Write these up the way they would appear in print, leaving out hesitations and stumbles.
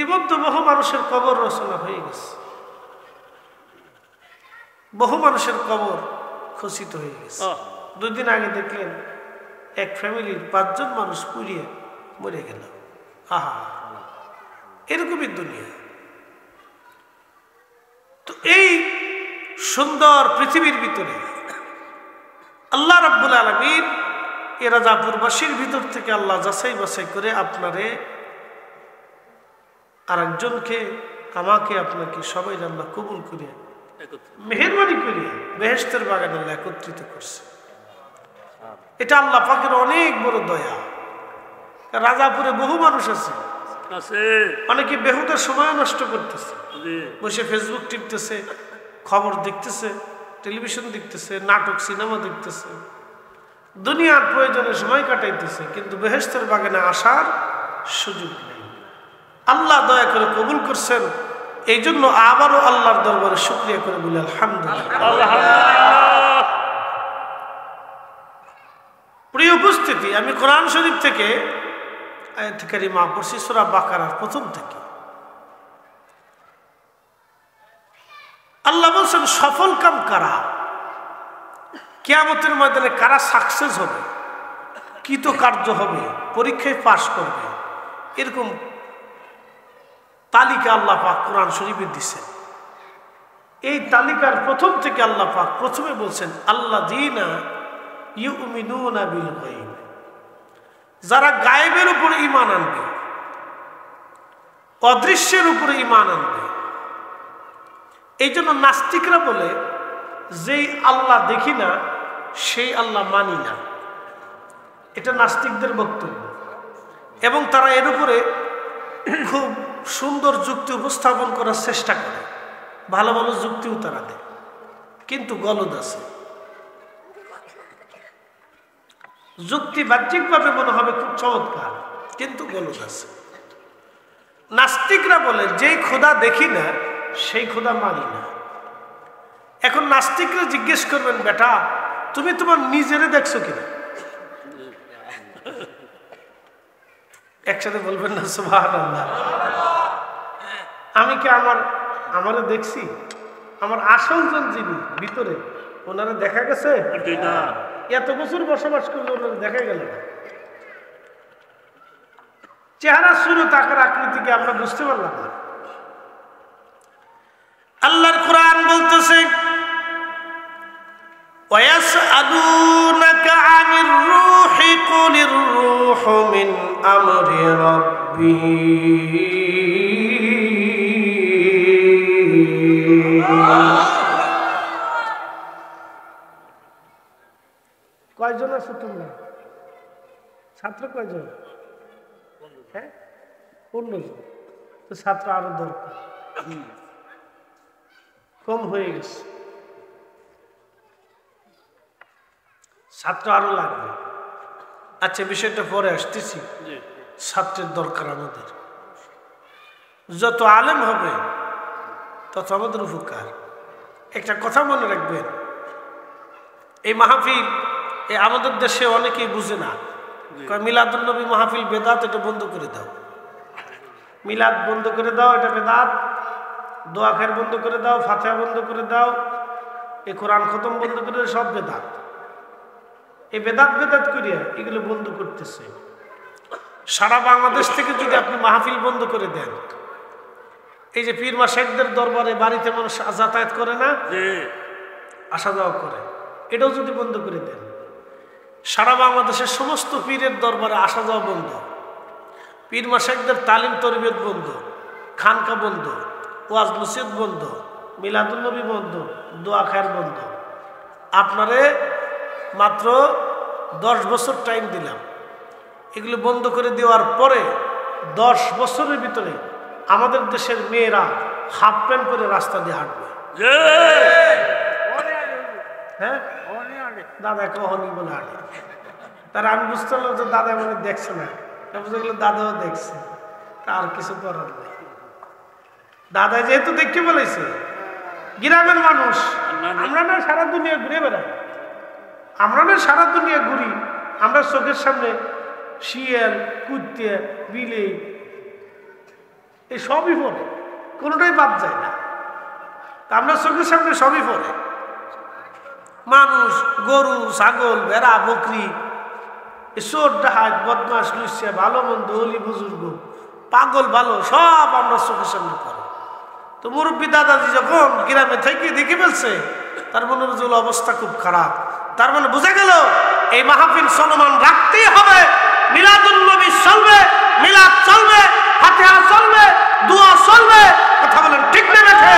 ইতিমধ্যে বহু মানুষের কবর রচনা হয়ে গেছে, বহু মানুষের কবর খচিত হয়ে গেছে। 2 দিন আগে দেখলেন এক ফ্যামিলির 5 জন মানুষ পুড়িয়ে মরে গেল। আহা, এরকমই দুনিয়া। তো এই সুন্দর পৃথিবীর ভিতরে আল্লাহ রাব্বুল আলামিন এ রাজাপুরবাসীর ভিতর থেকে আল্লাহ যাচাই বাছাই করে আপনারে আর একজনকে, আমাকে, আপনাকে সবাই আল্লাহ কবুল করে মেহেরবানি করে বেহেশতের বাগানে আল্লাহ একত্রিত করছে। এটা আল্লাহ পাকের অনেক বড় দয়া। রাজাপুরে বহু মানুষ আছে, অনেকে বেহুদা সময় নষ্ট করতেছে, বসে ফেসবুক টিপতেছে, খবর দেখতেছে, টেলিভিশন দেখতেছে, নাটক সিনেমা দেখতেছে, দুনিয়ার প্রয়োজনে সময় কাটাইতেছে, কিন্তু বেহেশতের বাগানে আসার সুযোগ নেই। আল্লাহ দয়া করে কবুল করছেন, এই জন্য আবারও আল্লাহর দরবারে শুকরিয়া করে বলি আলহামদুলিল্লাহ। প্রিয় উপস্থিতি, আমি কোরআন শরীফ থেকে আয়াত কারিমা পড়ছি সূরা বাকারার প্রথম থেকে। আল্লাহ বলছেন সফল কাম কারা, কিয়ামতের ময়দানে কারা সাকসেস হবে, কৃতকার্য হবে, পরীক্ষায় পাশ করবে, এরকম তালিকা আল্লাহ পাক কোরআন শরীফে দিচ্ছেন। এই তালিকার প্রথম থেকে আল্লাহ পাক প্রথমে বলছেন আল্লাযীনা ইউমিনুনা বিল গায়ব, যারা গায়েবের উপরে ঈমান আনবে, অদৃশ্যের উপরে ঈমান আনবে। এই জন্য নাস্তিকরা বলে যেই আল্লাহ দেখি না সেই আল্লাহ মানি না, এটা নাস্তিকদের বক্তব্য। এবং তারা এর উপরে খুব সুন্দর যুক্তি উপস্থাপন করার চেষ্টা করে, ভালো ভালো যুক্তিও তারা দেয়, কিন্তু গলদ আছে। যুক্তি বাহ্যিকভাবে মনে হবে খুব চমৎকার, কিন্তু গলদ আছে। নাস্তিকরা বলে যেই খোদা দেখি না সেই খোদা মানি না। এখন নাস্তিকরা জিজ্ঞেস করবেন, বেটা তুমি তোমার নিজেরে দেখছো কিনা? একসাথে বলবেন না সুবহানাল্লাহ। আমি কি আমারে দেখছি? আমার আসল জন যিনি ভিতরে, ওনারা দেখা গেছে? এত বছর বসবাস করলে ওনারা দেখা গেল না। চেহারা সুরত আকার আকৃতিকে আমরা বুঝতে পারলাম না। আল্লাহর কোরআন বলতেছে ওয়ায়াসআলুনাকা আনির রূহি কুলির রূহু মিন আমরি রাব্বি কয়জন আছো তোমরা? ছাত্র কয়জন? হ্যাঁ, 15 জন। তো ছাত্র আরো দরকার, কম হয়ে গেছে, ছাত্র আরো লাগবে। আচ্ছা, বিষয়টা পরে আসতেছি। ছাত্রের দরকার আমাদের, যত আলেম হবে তত আমাদের উপকার। একটা কথা মনে রাখবেন, এই মাহফিল আমাদের দেশে অনেকেই বুঝে না। মিলাদুন নবী মাহফিল বেদাত, এটা বন্ধ করে দাও। মিলাদ বন্ধ করে দাও, এটা বেদাত। দোয়া খের বন্ধ করে দাও, ফাতিহা বন্ধ করে দাও, এই কোরআন খতম বন্ধ করে দাও, সব বেদাত। এই বেদাত বেদাত করিয়া এগুলো বন্ধ করতেছে। সারা বাংলাদেশ থেকে যদি আপনি মাহফিল বন্ধ করে দেন, এই যে পীর মাশায়েখদের দরবারে বাড়িতে মানুষ যাতায়াত করে না, আসা যাওয়া করে, এটাও যদি বন্ধ করে দেন, সারা বাংলাদেশের সমস্ত পীরের দরবারে আসা যাওয়া বন্ধ, পীর মাশায়েখদের তালিম তরবিয়ত বন্ধ, খানকা বন্ধ, ওয়াজ নসিহত বন্ধ, মিলাদুন নবী বন্ধ, দোয়া খায়ের বন্ধ। আপনারে মাত্র 10 বছর টাইম দিলাম, এগুলো বন্ধ করে দেওয়ার পরে 10 বছরের ভিতরে আমাদের দেশের মেয়েরা হাফ প্যান্ট পরে রাস্তা দিয়ে হাঁটবে। হ্যাঁ, দাদা কখনই বলে হাঁটে। তারা আমি বুঝতে পারলাম যে দাদা মানে দেখছে না, বুঝতে গেল দাদাও দেখছে, তার কিছু করার নেই। দাদা যেহেতু দেখতে বলেছে, গ্রামের মানুষ আমরা না সারা দুনিয়া ঘুরে বেড়াই, আমরা না সারা দুনিয়া ঘুরি, আমরা চোখের সামনে শিয়াল, কুত্তে, বিলে এই সবই পড়ে, কোনোটাই বাদ যায় না। আমরা চোখের সামনে সবই পড়ে, মানুষ, গরু, ছাগল, ভেড়া, বকরি, চোর, ডাহাত, বদমাস, লুচ্চা, ভালো মন্দ, অলি বুজুর্গ, পাগল ভালো, সব আমরা চোখের সামনে পড়ে। তো মুরব্বী দাদাজি যখন গ্রামে থেকে দেখে ফেলছে, তার মনে হল অবস্থা খুব খারাপ। তার মানে বোঝা গেল এই মাহফিল চলমান রাখতেই হবে। মিলাদুন নবী চলবে, মিলাদ চলবে, ফাতিহা চলবে, দোয়া চলবে। কথা বলেন ঠিক না বেঠে?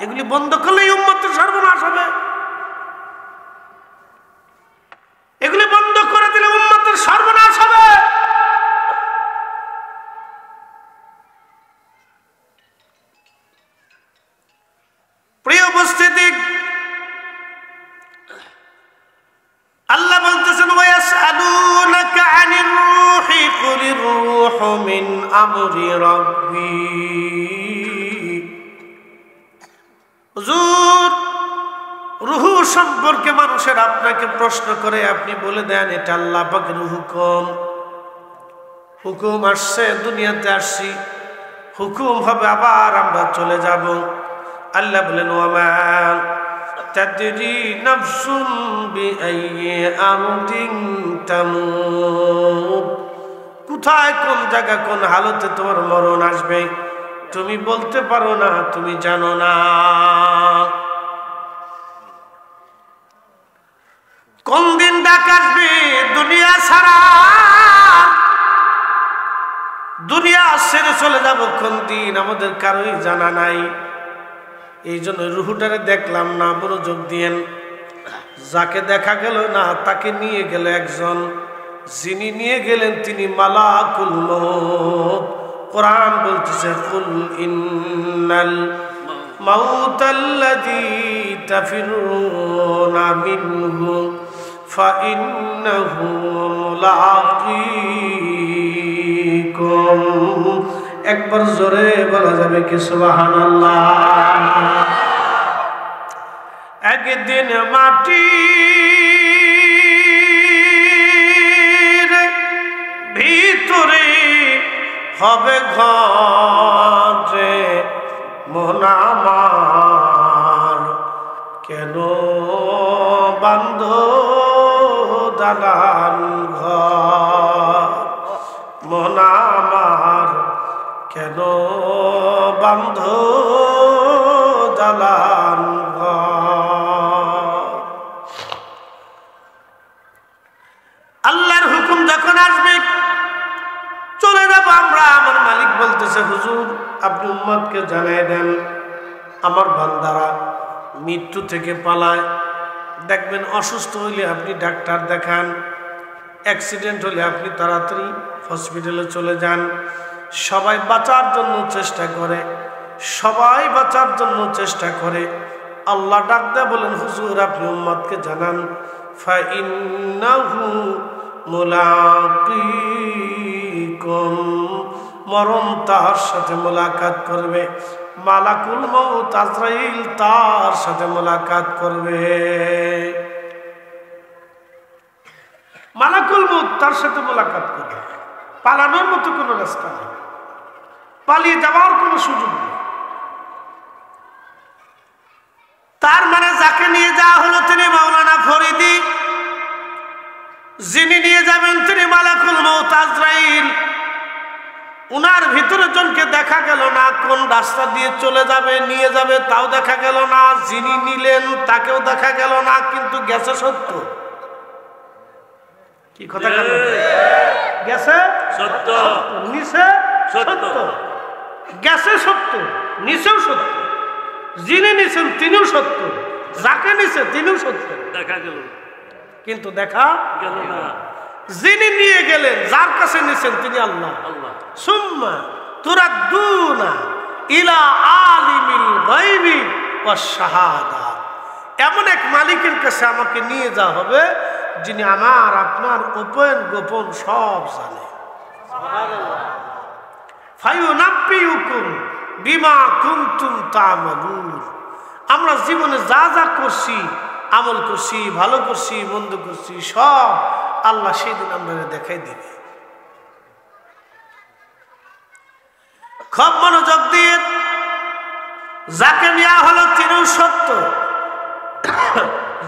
এগুলি বন্ধ করলেই উম্মতের সর্বনাশ হবে। এগুলি বন্ধ করে দিলে উম্মতের সর্বনাশ হবে। প্রিয় উপস্থিতি, আল্লাহ বলতেছেন ওয়াসআলুনাকা আনির রূহি কুলির রূহু মিন আমরি রাব্বি। হুজুর, রূহ সম্পর্কে মানুষের আপনাকে প্রশ্ন করে, আপনি বলে দেন এটা আল্লাহ পাকের হুকুম। হুকুম আসছে, দুনিয়াতে আসছি, হুকুম হবে, আবার আমরা চলে যাব। আল্লাহ বলেন ওয়ামা তাদরি নাফসুন বিআইয়ি আরদিন তামুত। কোথায়, কোন জায়গা, কোন হালতে তোমার মরণ আসবে তুমি বলতে পারো না, তুমি জানো না। কোন দিন ডাক আসবে দুনিয়া ছাড়া, দুনিয়া ছেড়ে চলে যাব কোন দিন আমাদের কারোই জানা নাই। এই জন্য রুহুটারে দেখলাম না, মনোযোগ দিয়েন। যাকে দেখা গেল না তাকে নিয়ে গেল একজন, যিনি নিয়ে গেলেন তিনি মালাকুল মউত। কোরআন বলতেছে কুল ইন্নাল মাউতাল্লাযী তাফিরুনা মিনহু ফাইন্নাহু মুলাকীকুম। একবার জোরে বলা যাবে কি সুবহানাল্লাহ? একদিন মাটির ভিতরে হবে ঘরে মন আমার, কেন বান্ধ দালান ঘর? মন আমার কেন বান্ধ দালান ঘর? আল্লাহর হুকুম যখন আসবে চলে যাব আমরা। আমার মালিক বলতেছে হুজুর আপনি উম্মতকে জানাই দেন, আমার বান্দারা মৃত্যু থেকে পালায়। দেখবেন অসুস্থ হইলে আপনি ডাক্তার দেখান, অ্যাক্সিডেন্ট হলে আপনি তাড়াতাড়ি হসপিটালে চলে যান। সবাই বাঁচার জন্য চেষ্টা করে, সবাই বাঁচার জন্য চেষ্টা করে। আল্লাহ ডাক দেয় বলেন হুজুর আপনি উম্মতকে জানান ফাইন্নাহু মুলাকীকুম, মরণ তার সাথে মোলাকাত করবে। মালাকুল মউত আজরাইল তার সাথে মোলাকাত করবে। মালাকুল মউত তার সাথে মোলাকাত করবে। পালানোর মতো কোনো রাস্তা নেই, পালিয়ে যাওয়ার কোনো সুযোগ নেই। তার মানে যাকে নিয়ে যাওয়া হলো তিনি মাওলানা ফরিদি, যিনি নিয়ে যাবেন তিনি মালাকুল মউত আজরাইল। উনার ভিতরে জনকে দেখা গেল না, কোন রাস্তা দিয়ে চলে যাবে নিয়ে যাবে তাও দেখা গেল না, যিনি নিলেন তাকেও দেখা গেল না, কিন্তু গেছে সত্য। কি কথা গেছে সত্য, নিচে সত্য, গেছে সত্য, নিচেও সত্য। যিনি নিছেন তিনিও সত্য, যাকে নিছে তিনিও সত্য, দেখা গেল কিন্তু দেখা গেল না। যিনি নিয়ে গেলেন, যার কাছে নিছেন তিনি আল্লাহ। সুম্মা তুরাদ্দুনা ইলা আলিমিল গায়বি ওয়াশ শাহাদা। এমন এক মালিকের কাছে আমাকে নিয়ে যাওয়া হবে যিনি আমার আপনার গোপন গোপন সব জানে। সুবহানাল্লাহ। ফায়ুনাব্বিউকুম বিমা কুনতুম তা'মালুন। আমরা জীবনে যা যা করছি, আমল করছি, ভালো করছি, মন্দ করছি, সব আল্লাহ সেদিন আমাদের দেখাই দিবে। খুব মনোযোগ দিয়ে, যাকে নেওয়া হলো তিনিও সত্য,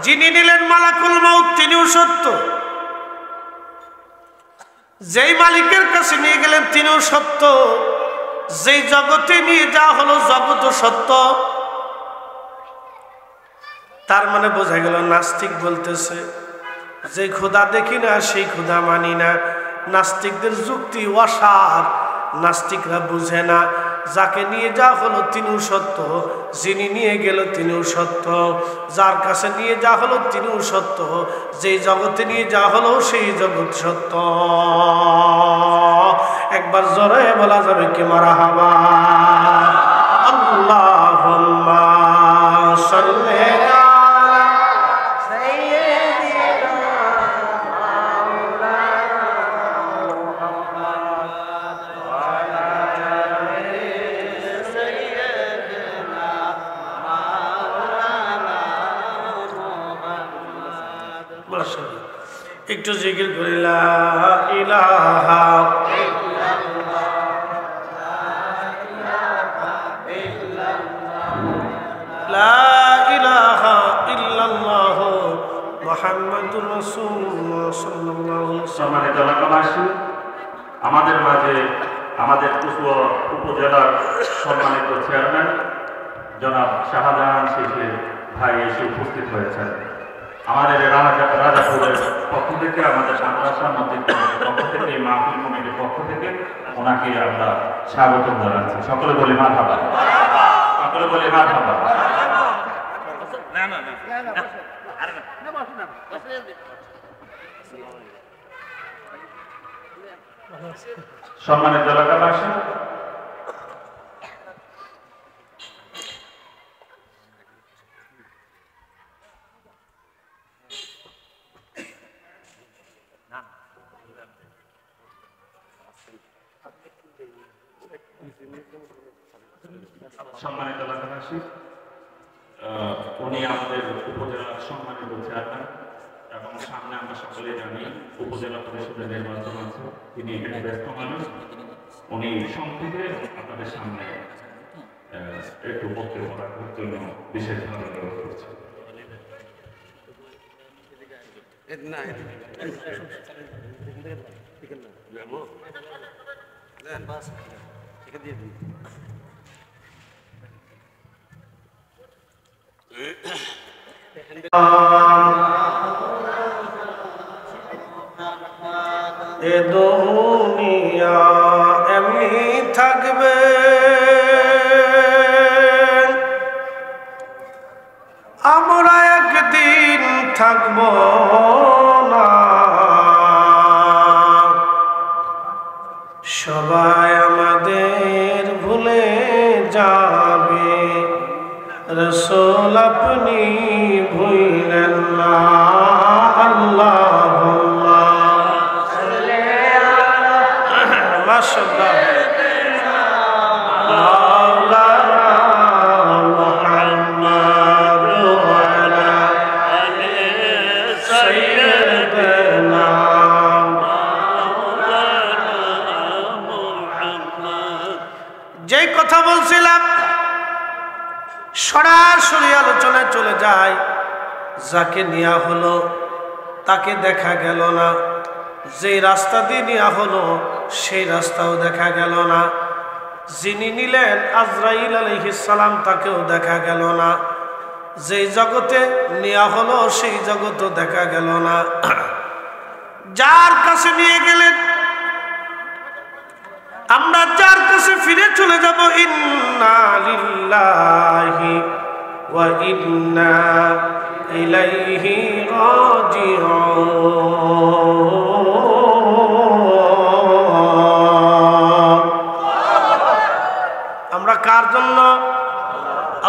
যিনি নিলেন মালাকুল মউত তিনিও সত্য, যেই মালিকের কাছে নিয়ে গেলেন তিনিও সত্য, যেই জগতে নিয়ে যাওয়া হলো জগৎ সত্য। তার মানে বোঝা গেল নাস্তিক বলতেছে যে খোদা দেখি না সেই খোদা মানি না। নাস্তিকদের যুক্তি অসার, নাস্তিকরা বুঝে না যাকে নিয়ে যাওয়া হলো তিনিও সত্য, যিনি নিয়ে গেল তিনিও সত্য, যার কাছে নিয়ে যাওয়া হলো তিনিও সত্য, যেই জগতে নিয়ে যাওয়া হলো সেই জগৎ সত্য। একবার জোরে বলা যাবে কি মারহাবা? আল্লাহুম্মা সাল্লি একটু জিকির করি লা ইলাহা লা ইলাহা ইল্লাল্লাহ মুহাম্মাদুর রাসূলুল্লাহ সাল্লাল্লাহু আলাইহি ওয়াসাল্লাম। সম্মানিত এলাকাবাসী, আমাদের মাঝে আমাদের উপজেলার সম্মানিত চেয়ারম্যান জনাব শাহজাহান শিশির ভাই এসে উপস্থিত হয়েছেন। আমাদের রাজাপুরের পক্ষ থেকে, আমাদের মাদ্রাসা মসজিদ কমিটির পক্ষ থেকে, এই মাহফিল কমিটির পক্ষ থেকে ওনাকে আমরা স্বাগত জানাচ্ছি। সকলে বলি মারহাবা, সকলে বলি মারহাবা। সম্মানিত এলাকাবাসী, সম্মানিত এলাকাবাসী, উনি আমাদের উপজেলার সম্মানিত চেয়ারম্যান এবং সামনে আমরা সকলে জানি উপজেলা পরিষদের নির্বাচন আছে। তিনি এখানে ব্যস্ত মানুষ, উনি সংক্ষেপে আপনাদের সামনে একটু বক্তব্য রাখার জন্য বিশেষভাবে অনুরোধ করছি। এ দুনিয়া এমনি থাকবে, আমরা একদিন থাকব না, সবাই আমাদের ভুলে যাবে, রাসূল আপনি ভুলেন না। আল্লাহুম্মা সাল্লি আলা মাশাআল্লাহ মাওলানা মুহাম্মদ ওয়া আলা আলি সাইয়্যিদিনা মাওলানা মুহাম্মদ। যেই কথা বলছিলাম সরাসরি আলোচনায় চলে যায়। যাকে নেওয়া হলো তাকে দেখা গেল না, যেই রাস্তা দিয়ে নেওয়া হলো সেই রাস্তাও দেখা গেল না, যিনি নিলেন আজরাইল আলাইহিস সালাম তাকেও দেখা গেল না, যেই জগতে নেওয়া হলো সেই জগতও দেখা গেল না। যার কাছে নিয়ে গেলেন আমরা যার কাছে ফিরে চলে যাব। ইন্না লিল্লাহি ওয়া ইন্না ইলাইহি রাজিউন। আমরা কার জন্য?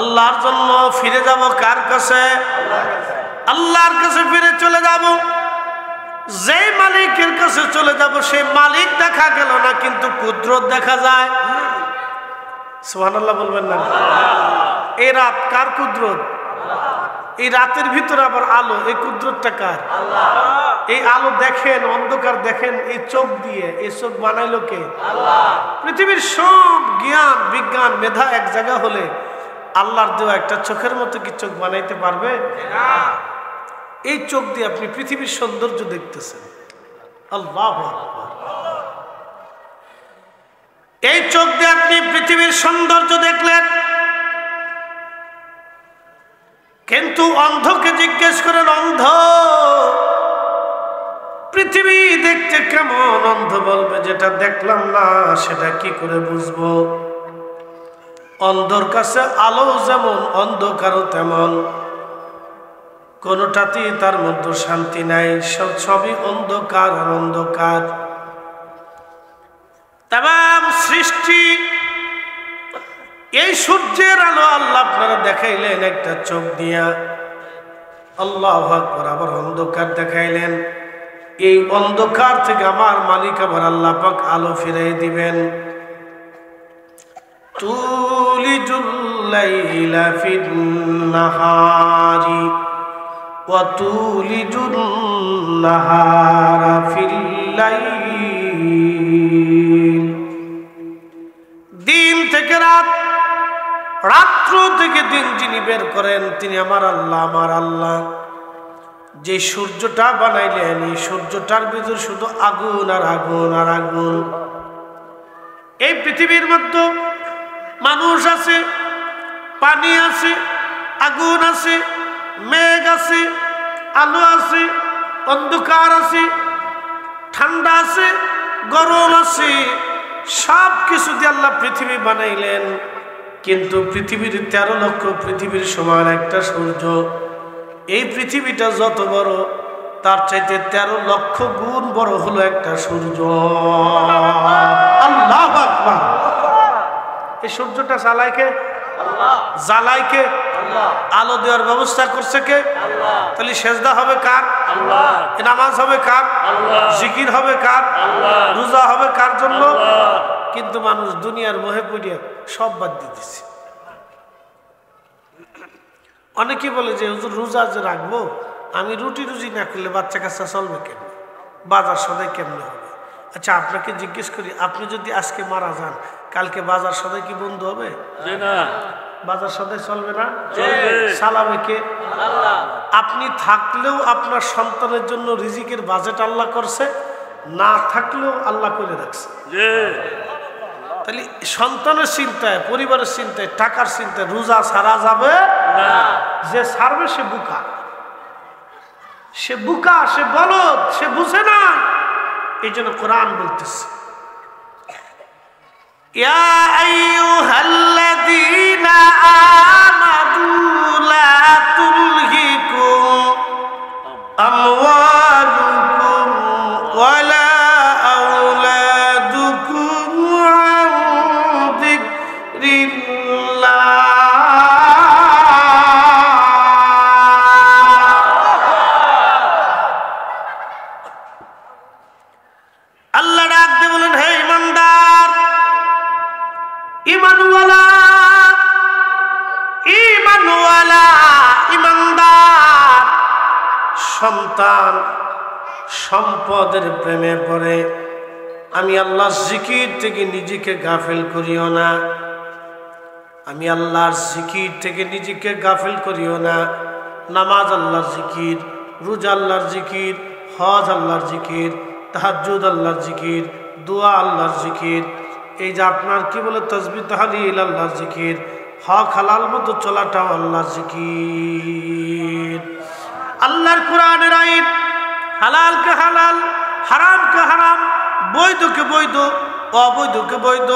আল্লাহর জন্য ফিরে যাব। কার কাছে? আল্লাহর কাছে ফিরে চলে যাব। যেই মালিকের কাছে চলে যাব সেই মালিক দেখা গেল না, কিন্তু কুদরত দেখা যায়। সুবহানাল্লাহ বলবেন না? এই রাত কার কুদরত? এই রাতের ভিতরে আবার আলো, এই কুদরতটা কার? এই আলো দেখেন, অন্ধকার দেখেন এই চোখ দিয়ে। এই চোখ বানাইলো কে? আল্লাহ। পৃথিবীর সব জ্ঞান বিজ্ঞান মেধা এক জায়গা হলে আল্লাহর দেওয়া একটা চোখের মতো কি চোখ বানাইতে পারবে? না। এই চোখ দিয়ে আপনি পৃথিবীর সৌন্দর্য দেখতেছেন। আল্লাহু আকবার। এই চোখ দিয়ে আপনি পৃথিবীর সৌন্দর্য দেখলেন, কিন্তু অন্ধকে জিজ্ঞেস করেন, অন্ধ পৃথিবী দেখতে কেমন? অন্ধ বলবে যেটা দেখলাম না সেটা কি করে বুঝবো? অন্ধর কাছে আলো যেমন অন্ধকারও তেমন, কোনোটাতেই তার মধ্যে শান্তি নাই, সবই অন্ধকার আর অন্ধকার। তাম সৃষ্টি এই সূর্যের আলো আল্লাহ আপনারা দেখাইলেন একটা চোখ দিয়া, আল্লাহু আকবার। আবার অন্ধকার দেখাইলেন, এই অন্ধকার থেকে আমার মালিক আবার আল্লাহ পাক আলো ফিরাই দিবেন। তুলিজুল লাইলা ফিন নাহারি ওয়া তুলিজুন নাহারা ফিল লাইল। দিন থেকে রাত, রাত্র থেকে দিন যিনি বের করেন তিনি আমার আল্লাহ। আমার আল্লাহ যে সূর্যটা বানাইলেন, এই সূর্যটার ভিতর শুধু আগুন আর আগুন আর আগুন। এই পৃথিবীর মধ্যে মানুষ আছে, পানি আছে, আগুন আছে, মেঘ আছে, আলো আছে, অন্ধকার আছে, ঠান্ডা আছে, গরম আছে, সব কিছু দিয়ে আল্লাহ পৃথিবী বানাইলেন। কিন্তু পৃথিবীর 13 লক্ষ পৃথিবীর সমান একটা সূর্য। এই পৃথিবীটা যত বড় তার চাইতে 13 লক্ষ গুণ বড় হলো একটা সূর্য। আল্লাহু আকবার। এই সূর্যটা জ্বালায় কে? আল্লাহ। জ্বালায় কে? আল্লাহ। আলো দেওয়ার ব্যবস্থা করছে কে? আল্লাহ। তাহলে সেজদা হবে কার? আল্লাহ। নামাজ হবে কার? আল্লাহ। জিকির হবে কার? আল্লাহ। রোজা হবে কার জন্য? আল্লাহ। কিন্তু মানুষ দুনিয়ার মোহে পড়িয়া সব বাদ দিতেছে। অনেকে বলে যে হুজুর রোজা যে রাখবো, আমি রুটি রুজি না করলে বাচ্চা কাচ্চা চলবে কেমন, বাজার সদাই কেমনে হবে? আচ্ছা আপনাকে জিজ্ঞেস করি, আপনি যদি আজকে মারা যান, কালকে বাজার সদাই কি বন্ধ হবে? না। বাজার সদাই চলবে না? চালাবে কে? আল্লাহ। আপনি থাকলেও আপনার সন্তানের জন্য রিজিকের বাজেট আল্লাহ করছে, না থাকলেও আল্লাহ করে রাখছে। তাহলে সন্তানের চিন্তায়, পরিবারের চিন্তায়, টাকার চিন্তায় রোজা ছাড়া যাবে না। যে ছাড়বে সে বুকা, সে বুকা, সে বলদ, সে বুঝে না। এই জন্য কোরআন বলতেছে, ইয়া আইয়ুহাল্লাযীনা আমানু লা তুলহিকুম আমওয়ালুকুম ওয়ালা সন্তান সম্পদের প্রেমে পড়ে আমি আল্লাহর জিকির থেকে নিজেকে গাফিল করিও না। আমি আল্লাহর জিকির থেকে নিজেকে গাফিল করিও না। নামাজ আল্লাহর জিকির, রোজা আল্লাহর জিকির, হজ আল্লাহর জিকির, তাহাজ্জুদ আল্লাহর জিকির, দোয়া আল্লাহর জিকির, এই যে আপনার কি বলে তাসবিহ তাহলিল আল্লাহর জিকির, হক হালাল মতো চলাটাও আল্লাহর জিকির। আল্লাহর কোরআনের আইন, হালালকে হালাল, হারামকে হারাম, বৈধকে বৈধ, অবৈধকে বৈধ,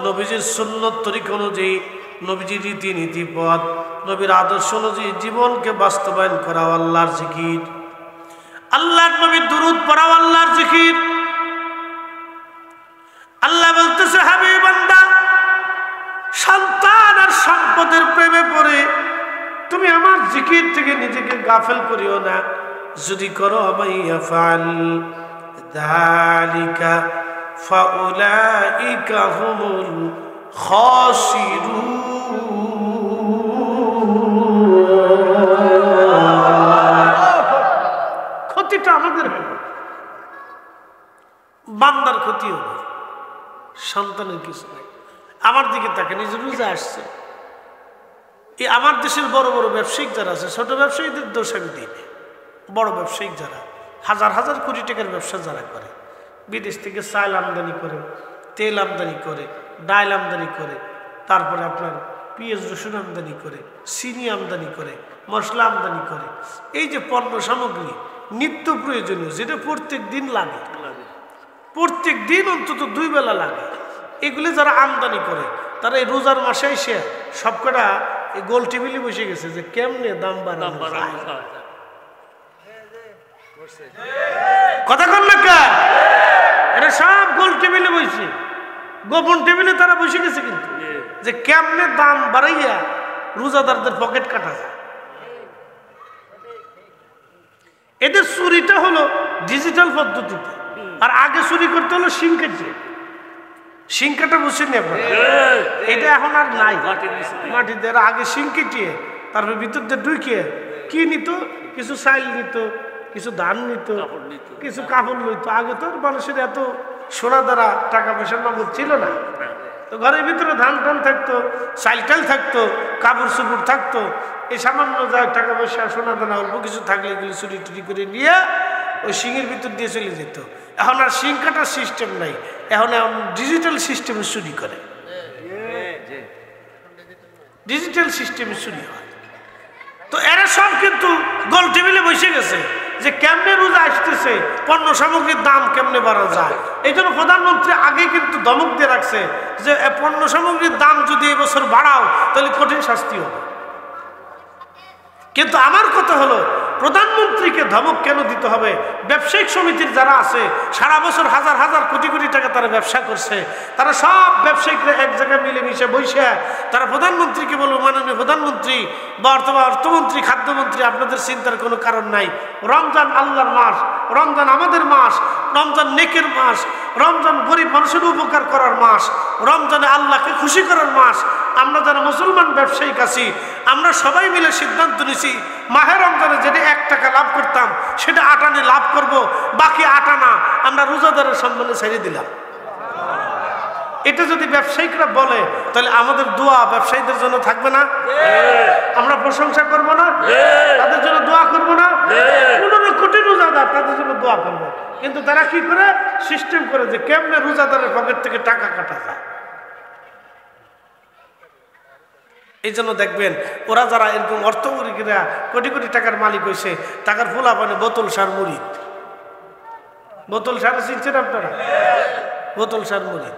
নবীজির সুন্নত তরিকা অনুযায়ী, নবীজির রীতিনীতি পথ, নবীর আদর্শ অনুযায়ী জীবনকে বাস্তবায়ন করা আল্লাহর জিকির। আল্লাহর নবীর দুরূদ পড়া আল্লাহর জিকির। আল্লাহ বলতেছে, হাবিব বান্দা, সন্তান আর সম্পদের প্রেমে পড়ে তুমি আমার জিকির থেকে নিজেকে গাফেল করিও না। যদি করো মাইয়াফাল যালিকা ফাউলাইকা হুমুল খাসিরুন। ক্ষতিটা আমাদের হবে। আপনার ক্ষতি হবে, সন্তানের কিছু নাই। আমার দিকে তাকে নিজে রোজা আসছে, এই আমার দেশের বড় বড় ব্যবসায়িক যারা আছে, ছোট ব্যবসায়ীদের দোষ আমি দিই না, বড় ব্যবসায়িক যারা হাজার হাজার কোটি টাকার ব্যবসা যারা করে, বিদেশ থেকে চাল আমদানি করে, তেল আমদানি করে, ডাল আমদানি করে, তারপরে আপনার পেঁয়াজ রসুন আমদানি করে, চিনি আমদানি করে, মশলা আমদানি করে, এই যে পণ্য সামগ্রী নিত্য প্রয়োজনীয় যেটা প্রত্যেক দিন লাগে, প্রত্যেক দিন অন্তত 2 বেলা লাগে, এগুলি যারা আমদানি করে তারা এই রোজার মাসে এসে সবকটা এই গোল টেবিলে বসে গেছে যে কেমনে দাম বাড়ানো যায়। কথা কন না কা, এটা সব গোল টেবিলে বসে, গোপন টেবিলে তারা বসে গেছে, কিন্তু যে কেমনে দাম বাড়াইয়া রোজাদারদের পকেট কাটা যায়। এদের চুরিটা হলো ডিজিটাল পদ্ধতিতে, আর আগে চুরি করতে হলো সিংকেটে। সিংকাটা বুঝছেন নি আপনারা? এটা এখন আর নাই, মাটিতে আগে সিংকেটিয়ে তারপর ভিতর দিয়ে ঢুকিয়ে কি নিত, কিছু চাইল নিত, কিছু ধান নিত, কিছু কাপড় নিত। আগে তো মানুষের এত সোনা দ্বারা টাকা পয়সার নগদ ছিল না, তো ঘরের ভিতরে ধান টান থাকতো, চাইল টাইল থাকতো, কাপড় চুপড় থাকতো, এই সামান্য যা টাকা পয়সা সোনা দানা অল্প কিছু থাকলে এগুলি চুরি টুরি করে নিয়ে ওই সিংয়ের ভিতর দিয়ে চলে যেত। এখন আর সিং কাটার সিস্টেম নাই, এখন ডিজিটাল সিস্টেমে চুরি করে, ডিজিটাল সিস্টেমে চুরি হয়। তো এরা সব কিন্তু গোল টেবিলে বসে গেছে যে কেমনে রোজা আসতেছে, পণ্য সামগ্রীর দাম কেমনে বাড়া যায়। এই জন্য প্রধানমন্ত্রী আগে কিন্তু ধমক দিয়ে রাখছে যে পণ্য সামগ্রীর দাম যদি এবছর বাড়াও তাহলে কঠিন শাস্তি হবে। কিন্তু আমার কথা হলো, প্রধানমন্ত্রীকে ধমক কেন দিতে হবে? ব্যবসায়িক সমিতির যারা আছে সারা বছর হাজার হাজার কোটি কোটি টাকা তারা ব্যবসা করছে, তারা সব ব্যবসায়িকরা এক জায়গায় মিলেমিশে বসে তারা প্রধানমন্ত্রীকে বলবো, মাননীয় প্রধানমন্ত্রী বা অথবা অর্থমন্ত্রী, খাদ্যমন্ত্রী, আপনাদের চিন্তার কোনো কারণ নাই। রমজান আল্লাহর মাস, রমজান আমাদের মাস, রমজান নেকের মাস, রমজান গরিব মানুষের উপকার করার মাস, রমজানে আল্লাহকে খুশি করার মাস। আমরা যারা মুসলমান ব্যবসায়িক আছি আমরা সবাই মিলে সিদ্ধান্ত নিছি মাহে রমজানে যেটা 1 টাকা লাভ করতাম সেটা 8 আনা লাভ করব, বাকি 8 আনা আমরা রোজাদারের সম্মানে ছেড়ে দিলাম। এটা যদি ব্যবসায়িকরা বলে তাহলে আমাদের দোয়া ব্যবসায়ীদের জন্য থাকবে না? আমরা প্রশংসা করব না? তাদের জন্য দোয়া করব না? 15 কোটি রোজাদার, তাদের জন্য দোয়া করব। কিন্তু তারা কি করে সিস্টেম করে যে কেমনে রোজাদারের পকেট থেকে টাকা কাটা যায়। এই জন্য দেখবেন ওরা যারা এরকম অর্থকরীরা কোটি কোটি টাকার মালিক হয়েছে, টাকার ফোলা পানে বোতল সার মুড়িদ, বোতল সার চিনছেন আপনারা? বোতল সার মুড়িদ,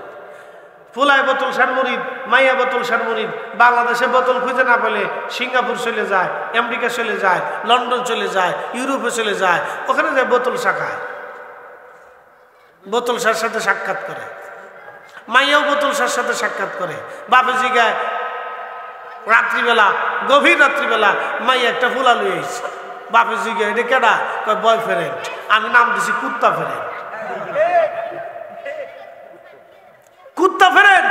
ফুলায় বোতল সার মুড়িদ, মাইয়া বোতল সার মুড়িদ। বাংলাদেশে বোতল খুঁজে না পেলে সিঙ্গাপুর চলে যায়, আমেরিকা চলে যায়, লন্ডন চলে যায়, ইউরোপে চলে যায়, ওখানে যায় বোতল চা খায়, বোতল সার সাথে সাক্ষাৎ করে। মাইয়াও বোতল সার সাথে সাক্ষাৎ করে। বাপে জিগায় রাত্রিবেলা, গভীর রাত্রিবেলা মাইয়া একটা ফুলা লুয়ে এসছে, বাপে জিগায় এটা কেডা? কয় বয়ফ্রেন্ড। আমি নাম দিছি কুত্তা ফ্রেন্ড। কুত্তা ফ্রেন্ড।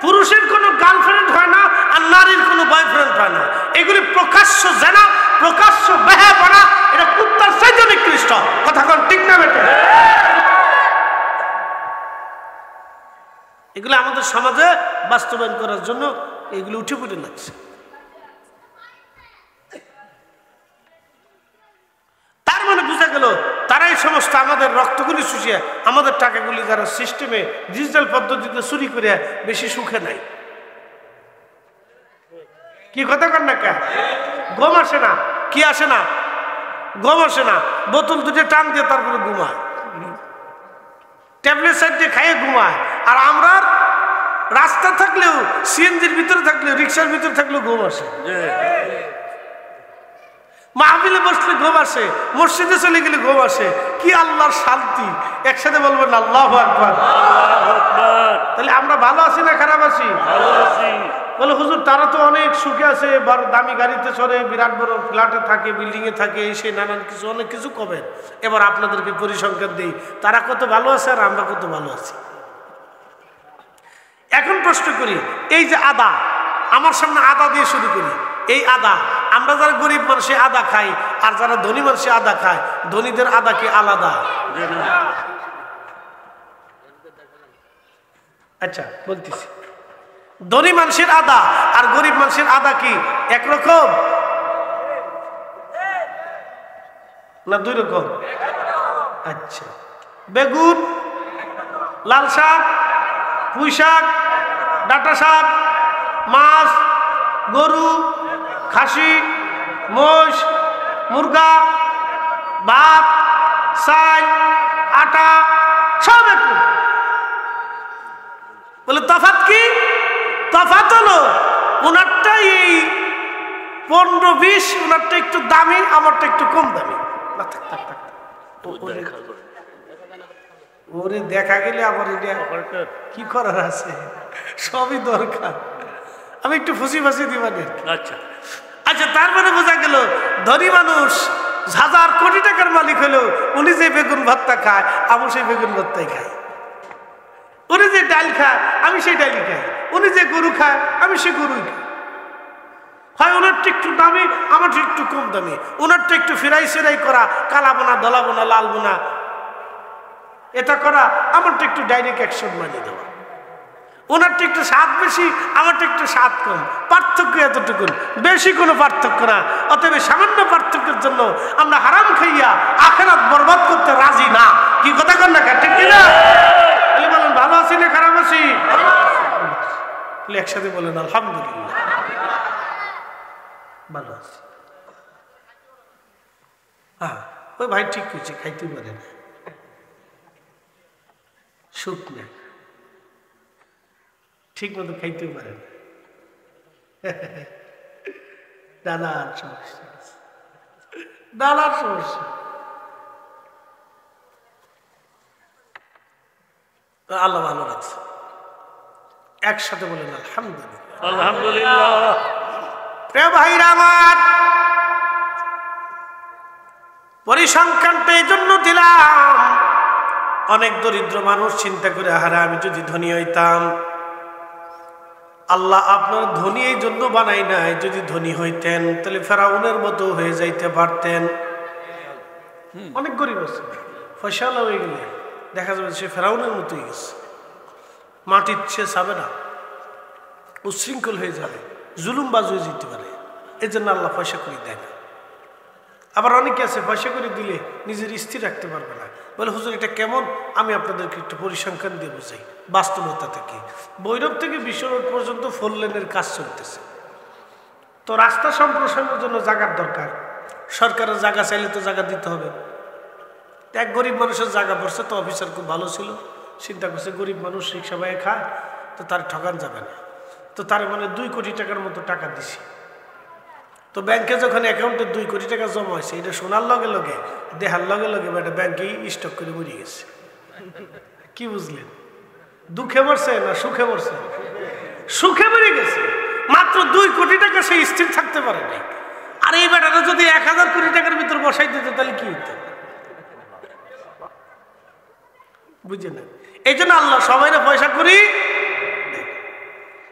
পুরুষের কোনো গার্লফ্রেন্ড হয় না আর নারীর কোনো বয়ফ্রেন্ড হয় না। এগুলি প্রকাশ্য জেনা, প্রকাশ্য বেহায়াপনা, এটা কুত্তার চাইতে নিকৃষ্ট। কথা কোন ঠিক না বেটে? এগুলো আমাদের সমাজে বাস্তবায়ন করার জন্য এগুলো উঠে পড়ে লাগছে। তার মানে বোঝা গেল তারা এই সমস্ত আমাদের রক্তগুলি শুষিয়ে আমাদের টাকাগুলি যারা সিস্টেমে ডিজিটাল পদ্ধতিতে চুরি করে বেশি সুখে নাই। কি কথা কর না? কে ঘুম আসে না? কি আসে না? ঘুম আসে না। বোতল দুটো টান দিয়ে তারপরে ঘুমায়, ট্যাবলেট সাইড দিয়ে খাইয়ে ঘুমায়। আর আমরা রাস্তা থাকলেও, সিএনজির ভিতরে থাকলেও, রিক্সার ভিতরে থাকলেও ঘুম আসে, মাহফিলে বসলে ঘুম আসে, মসজিদে চলে গেলে ঘুম আসে। কি আল্লাহর শান্তি! একসাথে বলবেন আল্লাহু আকবার। তাহলে আমরা ভালো আছি না খারাপ আছি? বলে হুজুর তারা তো অনেক সুখে আছে, দামি গাড়িতে চড়ে, বিরাট বড় ফ্ল্যাটে থাকে, বিল্ডিং এ থাকে, এসে নানান কিছু অনেক কিছু কবেন। এবার আপনাদেরকে পরিসংখ্যান দিই, তারা কত ভালো আছে আর আমরা কত ভালো আছি। এখন প্রশ্ন করি, এই যে আদা, আমার সামনে আদা দিয়ে শুরু করি। এই আদা আমরা যারা গরিব মানুষে আদা খাই আর যারা ধনী মানুষে আদা খায়, ধনীদের আদা কি আলাদা? আচ্ছা বলতেছি, ধনী মানুষের আদা আর গরিব মানুষের আদা কি একরকম না দুই রকম? আচ্ছা, বেগুন, লাল শাক, পুঁই শাক, ডাঁটা শাক, মাছ, গরু, খাসি, মোষ, মুরগা, ভাত, চাল, আটা সব একটু বলে তফাৎ কি? তফাৎ হলো ওনারটা এই 15-20, ওনারটা একটু দামি, আমারটা একটু কম দামি। ওরে দেখা গেলে আবার কি করার আছে, সবই দরকার। আমি একটু ফুসি ফাঁসি দিবানের। আচ্ছা আচ্ছা, তার মানে বোঝা গেল ধনী মানুষ 1000 কোটি টাকার মালিক হলেও উনি যে বেগুন ভর্তা খায় আমি সেই বেগুন ভর্তাই খাই, উনি যে ডাল খায় আমি সেই ডালই খাই, উনি যে গরু খায় আমি সেই গরুই খাই। হয় ওনারটা একটু দামি, আমারটা একটু কম দামি, ওনারটা একটু ফেরাই সেরাই করা, কালা বোনা, দলা বোনা, লাল বোনা এটা করা, আমারটা একটু ডাইরেক্ট অ্যাকশন মানিয়ে দেওয়া। ওনারটা একটু স্বাদ বেশি, আমারটা একটু স্বাদ কম, পার্থক্য এতটুকু, বেশি কোনো পার্থক্য না। অতএব সামান্য পার্থক্যের জন্য আমরা হারাম খাইয়া আখিরাত বরবাদ করতে রাজি না। কি কথা কন না, ঠিক কিনা? বলেন ভালো আছি না খারাপ আছি? একসাথে বলেন আলহামদুলিল্লাহ, ভালো আছি। হ্যাঁ ওই ভাই ঠিক করছে, খাইতে পারে না, সুখ নেই, ঠিক মতো খাইতে পারে না, ডালার সমস্যা, ডালার সমস্যা। আল্লাহ ভালো রাখছে, একসাথে বলেন আলহামদুলিল্লাহ। আলহামদুলিল্লাহ। প্রিয় ভাইরা আমার, পরিসংখ্যানটা এই জন্য দিলাম, অনেক দরিদ্র মানুষ চিন্তা করে হারা আমি যদি ধনী হইতাম। আল্লাহ আপনার ধনী এই জন্য বানাই নাই, যদি ধনী হইতেন তাহলে ফেরাউনের মতো হয়ে যাইতে পারতেন। অনেক গরিব আছে, ফয়সালা হয়ে গেলে দেখা যাবে সে ফেরাউনের মতো হয়ে গেছে, মাটির সে চাবে না, উচ্ছৃঙ্খল হয়ে যাবে, জুলুমবাজ হয়ে যেতে পারে। এই জন্য আল্লাহ পয়সা করে দেয় না। আবার অনেকে আছে পয়সা করে দিলে নিজের স্থির রাখতে পারবে না, বলে হুজুর এটা কেমন, আমি আপনাদেরকে একটু পরিসংখ্যান দিয়ে বোঝাই। বাস্তবতা থেকে ভৈরব থেকে বিশ্ব রোড পর্যন্ত 4 লেনের কাজ চলতেছে, তো রাস্তা সম্প্রসারণের জন্য জায়গার দরকার, সরকারের জায়গা চাইলে তো জায়গা দিতে হবে। এক গরিব মানুষের জায়গা পড়ছে, তো অফিসার খুব ভালো ছিল, চিন্তা করছে গরিব মানুষ রিক্সা ভাইয়ে খায়, তো তার ঠকান যাবে না, তো তার মানে 2 কোটি টাকার মতো টাকা দিছি। তো ব্যাংকে যখন অ্যাকাউন্টে 2 কোটি টাকা জমা হয়েছে, এটা শোনার লগে লগে দেখার লগে লগে এটা ব্যাংকেই স্টক করে মরে গেছে। কি বুঝলেন? দুঃখে মরছে না সুখে মরছে? সুখে মরে গেছে। মাত্র 2 কোটি টাকা সে স্থির থাকতে পারে নাই। আর এই বেটাটা যদি 1000 কোটি টাকার ভিতর বসাই দিত তাহলে কি হইত? বুঝে না? এই জন্য আল্লাহ সবাইরে পয়সা করি,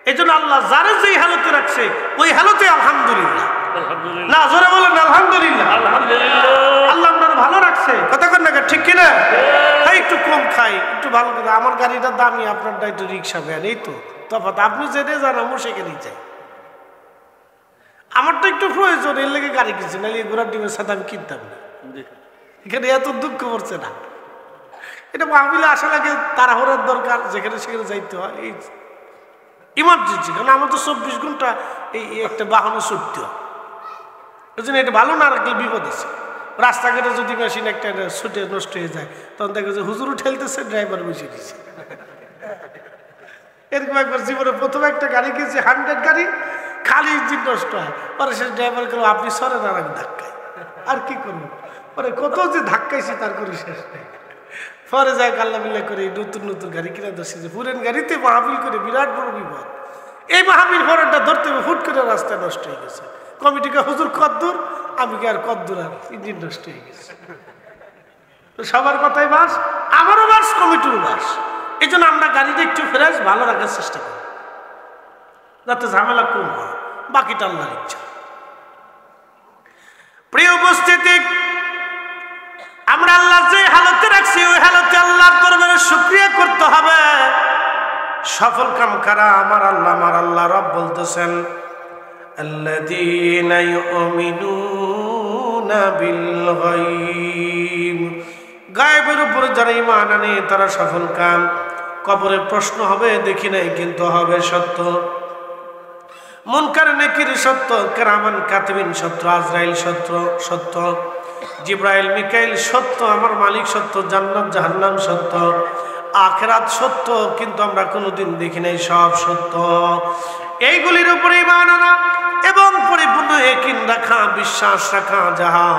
এই জন্য আল্লাহ যারা যেই হালতে রাখছে ওই হালতে আলহামদুলিল্লাহ। না জোরে বলেন আলহামদুলিল্লাহ। আল্লাহ আপনার ভালো রাখছে, কথা কন না ঠিক কিনা? তাই একটু কম খাই, একটু ভালো করে, আমার গাড়িটা দামি, আপনারটা একটু রিক্সা ভ্যান, এই তো তফাৎ। আপনি যেতে যান আমার সেখানেই যাই, আমারটা একটু প্রয়োজন, এর লেগে গাড়ি কিনছি, নাহলে ঘোড়ার ডিমের সাথে আমি কিনতাম না। এখানে এত দুঃখ পড়ছে না, এটা মাহফিলে আসা লাগে, তাড়াহুড়ার দরকার, যেখানে সেখানে যাইতে হয়, এই ইমার্জেন্সি। কারণ আমার তো 24 ঘন্টা এই একটা বাহনে ছুটতে হয়, ওই জন্য এটা ভালো না রাখলে বিপদ আছে। রাস্তাঘাটে যদি মেশিন একটা ছুটে নষ্ট হয়ে যায়, তখন দেখে যে হুজুরও ঠেলতেছে, ড্রাইভার বসে দিচ্ছে। এরকম একবার জীবনে প্রথম একটা গাড়ি কিনছে, 100 গাড়ি, খালি ইঞ্জিন নষ্ট হয়, পরে সে ড্রাইভার করলো আপনি সরে না, আমি ধাক্কাই। আর কি করবো, পরে কত যে ধাক্কাইছি তার কোনো শেষ নেই। পরে যায় কাল্লা মিল্লা করে নতুন নতুন গাড়ি কিনা ধরছে, যে পুরেন গাড়িতে মাহফিল করে বিরাট বড় বিপদ। এই মাহফিল পরেরটা ধরতে হবে, হুট করে রাস্তায় নষ্ট হয়ে গেছে। কমিটিকে হুজুর কদ্দূর, আমি কি আর কদ্দূর, আর ইঞ্জিন নষ্ট হয়ে গেছে। তো সবার কথাই বাস, আমারও বাস, কমিটির বাস। এই জন্য আমরা গাড়িটা একটু ফ্রেশ ভালো রাখার চেষ্টা করি, যাতে ঝামেলা কম হয়, বাকিটা আল্লাহর ইচ্ছা। প্রিয় উপস্থিতি, আমরা আল্লাহ যে হালতে রাখছি ওই হালতে আল্লাহর দরবারে শুকরিয়া করতে হবে। সফল কাম কারা? আমার আল্লাহ রব বলতেছেন আল্লাযীনা ইউমিনুনা বিল গায়ব, গায়েবের উপরে যারা ঈমান আনে তারা সফল কাম। কবরে প্রশ্ন হবে, দেখি নাই কিন্তু হবে সত্য। মুনকার নেকির সত্য, কিরামান কাতিবিন সত্য, আজরাইল সত্য, জিব্রাইল মিকাইল সত্য, আমার মালিক সত্য, জান্নাত জাহান্নাম সত্য, আখিরাত সত্য, কিন্তু আমরা কোনোদিন দেখি নাই, সব সত্য। এইগুলির উপরে ঈমান আনা এবং পরিপূর্ণ ইয়াকিন রাখা, বিশ্বাস রাখা, যাহা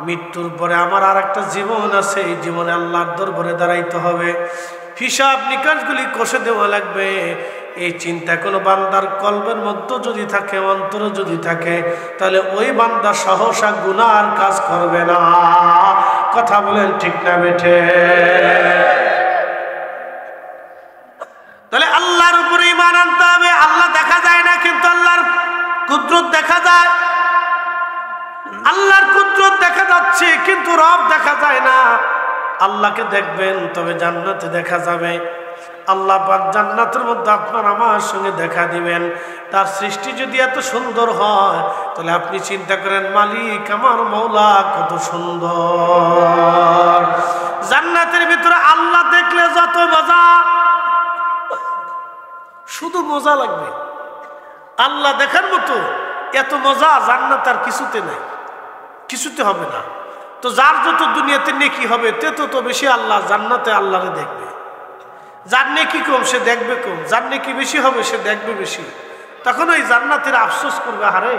মৃত্যুর পরে আমার আর একটা জীবন আছে, এই জীবনে আল্লাহর দরবারে দাঁড়াইতে হবে, হিসাব নিকাশগুলি কষে দেওয়া লাগবে। এই চিন্তা কোনো বান্দার কলবের মধ্যে যদি থাকে, অন্তরে যদি থাকে, তাহলে ওই বান্দা সহসা গুনার কাজ করবে না। কথা বলেন ঠিক না বেঠে? তাহলে আল্লাহর উপরে ঈমান আনতে হবে। আল্লাহ দেখা যায় না, কিন্তু আল্লাহর কুদরত দেখা যায়। আল্লাহর কুদরত দেখা যাচ্ছে, কিন্তু রব দেখা যায় না। আল্লাহকে দেখবেন তবে জান্নাতে দেখা যাবে। আল্লাহ পাক জান্নাতের মধ্যে আপনার আমার সঙ্গে দেখা দিবেন। তার সৃষ্টি যদি এত সুন্দর হয়, তাহলে আপনি চিন্তা করেন মালিক আমার মৌলা কত সুন্দর। জান্নাতের ভিতরে আল্লাহ দেখলে যত মজা, শুধু মজা লাগবে। আল্লাহ দেখার মতো এত মজা জান্নাত আর কিছুতে নাই, কিছুতে হবে না। তো যার যত দুনিয়াতে নেকি হবে তত বেশি আল্লাহ জান্নাতে আল্লাহরে দেখবে। যার নেকি কম সে দেখবে কম, যার নেকি বেশি হবে সে দেখবে বেশি। তখন ওই জান্নাতের আফসোস করবে, হারে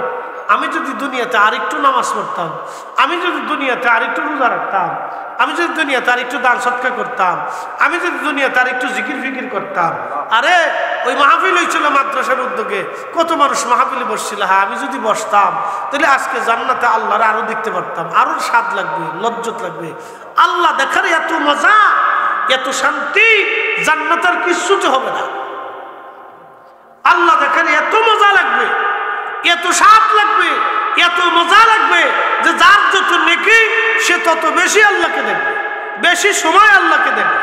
আমি যদি দুনিয়াতে আরেকটু নামাজ পড়তাম, আমি যদি দুনিয়াতে আরেকটু রোজা রাখতাম, আমি যদি দুনিয়াতে আরেকটু দান সৎকা করতাম, আমি যদি দুনিয়াতে আরেকটু জিকির ফিকির করতাম। আরে ওই মাহফিল হয়েছিল মাদ্রাসার উদ্যোগে, কত মানুষ মাহফিলে বসছিল, হ্যাঁ আমি যদি বসতাম তাহলে আজকে জান্নাতে আল্লাহর আরো দেখতে পারতাম, আরো স্বাদ লাগবে, লজ্জত লাগবে। আল্লাহ দেখার এত মজা, এত শান্তি, জান্নাতের কিচ্ছুতে হবে না। আল্লাহ দেখার এত মজা লাগবে, এত স্বাদ লাগবে, এত মজা লাগবে যে যার যত নেকি সে তত বেশি আল্লাহকে দেখবে, বেশি সময় আল্লাহকে দেখবে।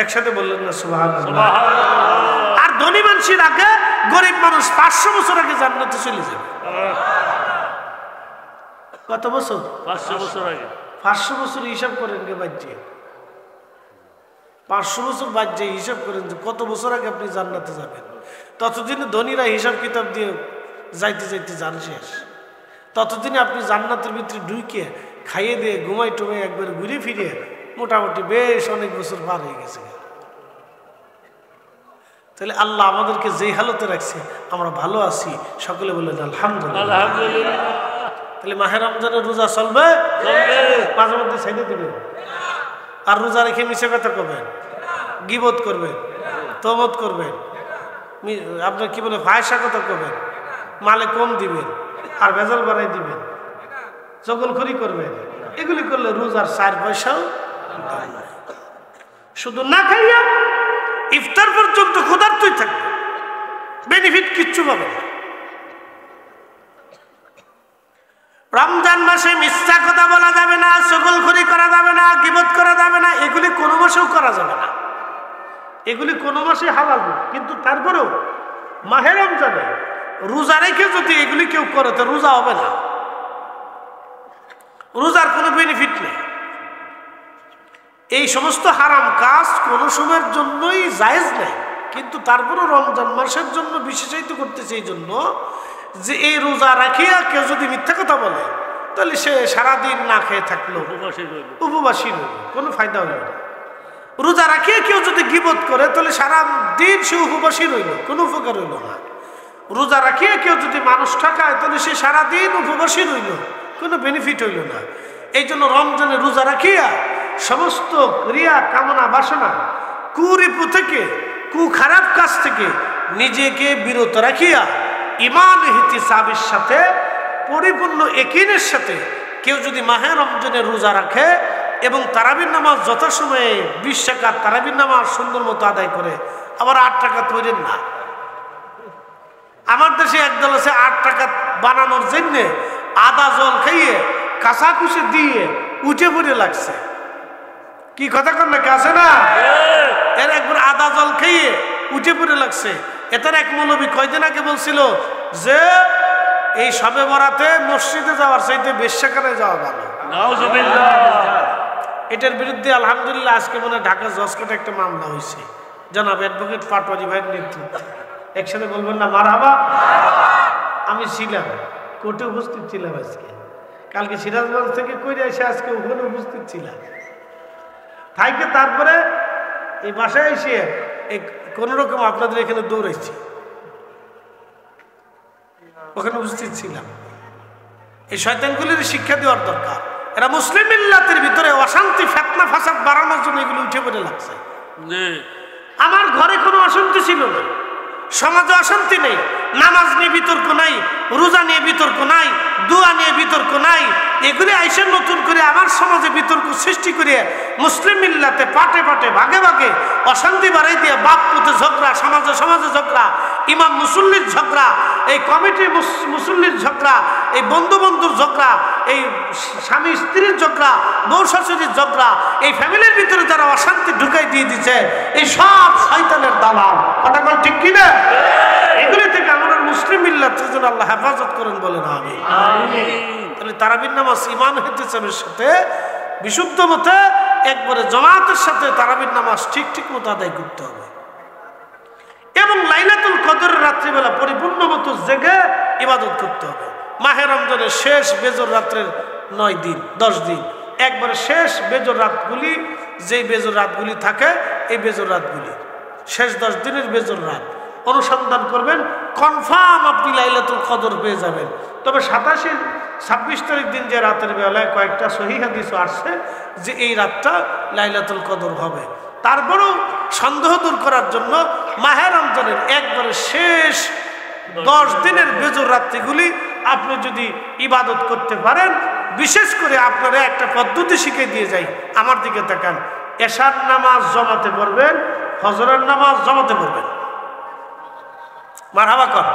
একসাথে বললেন না সুবহানাল্লাহ? আর ধনী মানুষের আগে গরিব মানুষ 500 বছর আগে জান্নাতে চলে যাবে। কত বছর? 500 বছর আগে। 500 বছর হিসাব করেন কে বাজ্যে, 500 বছর বাজ্যে হিসাব করেন যে কত বছর আগে আপনি জান্নাতে যাবেন। ততদিনে ধনীরা হিসাব কিতাব দিয়ে যাইতে যাইতে জান শেষ। ততদিনে আপনি জান্নাতের ভিতরে ঢুকে খাইয়ে দিয়ে ঘুমাই টুমাই একবার ঘুরে ফিরে মোটামুটি বেশ অনেক বছর পার হয়ে গেছে। তাহলে আল্লাহ আমাদেরকে যেই হালতে রাখছে আমরা ভালো আছি, সকলে বললেন আলহামদুলিল্লাহ। তাহলে মাহে রমজানের রোজা চলবে, মাঝে মধ্যে ছেড়ে দিবেন। আর রোজা রেখে মিছে কথা করবেন, গীবত করবেন, তহমত করবেন, আপনার কি বলে ফায়সা কথা করবেন, মালে কম দিবেন আর ভেজাল বাড়াই দিবেন, জগলখড়ি করবেন। এগুলি করলে রোজার 4 পয়সাও শুধু না খাইয়া ইফতার পর্যন্ত ক্ষুধার্তই থাকবে, বেনিফিট কিচ্ছু পাবে না। রমজান মাসে মিথ্যা কথা বলা যাবে না, জগলখড়ি করা যাবে না, গীবত করা যাবে না, এগুলি কোনো মাসেও করা যাবে না। এগুলি কোনো মাসে হালাল না, কিন্তু তারপরেও মাহে রমজানে রোজা রেখে যদি এগুলি কেউ করে তো রোজা হবে না, রোজার কোনো বেনিফিট নেই। এই সমস্ত হারাম কাজ কোনো সময়ের জন্যই জায়েজ নেই, কিন্তু তারপরও রমজান মাসের জন্য বিশেষায়িত করতেছে এই জন্য যে এই রোজা রাখিয়া কেউ যদি মিথ্যা কথা বলে তাহলে সে সারাদিন না খেয়ে থাকলো, উপবাসী রইল, কোনো ফায়দা হইল না। রোজা রাখিয়া কেউ যদি গীবত করে তাহলে সারা দিন সে উপবাসী রইল, কোনো উপকার হইল না। রোজা রাখিয়া কেউ যদি মানুষ ঠকায় তাহলে সে সারাদিন উপবাসী রইল, কোনো বেনিফিট হইল না। এই জন্য রমজানে রোজা রাখিয়া সমস্ত ক্রিয়া কামনা বাসনা কুরিপু থেকে, খারাপ কাজ থেকে নিজেকে বিরত রাখিয়া ঈমান ইহতিসাবের সাথে, পরিপূর্ণ ইয়াকিনের সাথে কেউ যদি মাহে রমজানে রোজা রাখে এবং তারাবির নামাজ যথাসময়ে 20 রাকাত তারাবির নামাজ সুন্দর মতো আদায় করে, আবার 8 রাকাত পড়েন না। আমার দেশে একদল আছে 8 রাকাত বানানোর জন্য আদা জল খাইয়ে কাঁচাকুচি দিয়ে উঠে পড়ে লাগছে। কি কথা কন নাকি আছে না? এর একবার আদা জল খেয়ে উঠে পড়ে লাগছে। এটার এক মৌলবী কয়দিন আগে বলছিল যে এই সবে বরাতে মসজিদে যাওয়ার চাইতে বেশ্যাখানায় যাওয়া ভালো। এটার বিরুদ্ধে আলহামদুলিল্লাহ আজকে মনে হয় ঢাকা জজ কোর্টে একটা মামলা হয়েছে জনাব অ্যাডভোকেট পাটোয়ারি ভাইয়ের নেতৃত্বে। একসাথে বলবেন না মারহাবা? আমি ছিলাম, কোর্টে উপস্থিত ছিলাম আজকে। কালকে সিরাজগঞ্জ থেকে কইরে এসে আজকে ওখানে উপস্থিত ছিলাম। থাইকে তারপরে এই বাসায় এসে কোনো রকম আপনাদের এখানে দৌড়াইছি, ওখানে উপস্থিত ছিলাম। এই শয়তানগুলির শিক্ষা দেওয়ার দরকার। এরা মুসলিম মিল্লাতের ভিতরে অশান্তি ফিতনা ফাসাদ বাড়ানোর জন্য এগুলো উঠে পড়ে লাগছে। আমার ঘরে কোনো অশান্তি ছিল না, সমাজে অশান্তি নেই, নামাজ নিয়ে বিতর্ক নাই, রোজা নিয়ে বিতর্ক নাই, দোয়া নিয়ে বিতর্ক নাই। এগুলি আইসে নতুন করে আমার সমাজে বিতর্ক সৃষ্টি করে মুসলিম মিল্লাতে পাটে পাটে ভাগে ভাগে অশান্তি বাড়াই দিয়ে বাপ পুতে ঝগড়া, সমাজে সমাজে ঝগড়া, ইমাম মুসল্লির ঝগড়া, এই কমিটি মুসল্লির ঝগড়া, এই বন্ধু বন্ধুর ঝগড়া, এই স্বামী স্ত্রীর ঝগড়া, বউ শাশুড়ির ঝগড়া, এই ফ্যামিলির ভিতরে যারা অশান্তি ঢুকাই দিয়ে দিচ্ছে, এই সব শয়তানের দালাল। কথা বল ঠিক কিনা? এগুলি থেকে আমরা মুসলিম মিল্লাতের জন্য আল্লাহ হেফাজত করেন বলেন আমিন। তাহলে তারাবির নামাজ ইমাম ইহতিসামের সাথে বিশুদ্ধ মতে একবারে জামাতের সাথে তারাবির নামাজ ঠিক ঠিক মতো আদায় করতে হবে এবং লাইলাতুল কদরের রাত্রিবেলা পরিপূর্ণ মতো জেগে ইবাদত করতে হবে। মাহে রমজানের শেষ বেজর রাত্রের 9 দিন 10 দিন একবারে শেষ বেজর রাতগুলি, যেই বেজর রাতগুলি থাকে এই বেজর রাতগুলি শেষ 10 দিনের বেজর রাত অনুসন্ধান করবেন, কনফার্ম আপনি লাইলাতুল কদর পেয়ে যাবেন। তবে 26 তারিখ দিন যে রাতের বেলায় কয়েকটা সহিহ হাদিস আসছে যে এই রাতটা লাইলাতুল কদর হবে। তারপরেও সন্দেহ দূর করার জন্য মাহে রমজানের একবারে শেষ 10 দিনের বেজর রাত্রিগুলি আপনি যদি ইবাদত করতে পারেন, বিশেষ করে আপনারা একটা পদ্ধতি শিখে দিয়ে যাই, আমার দিকে তাকান। এশার নামাজ জমাতে পড়বেন, ফজরের নামাজ জমাতে পড়বেন। মারহাবা কর।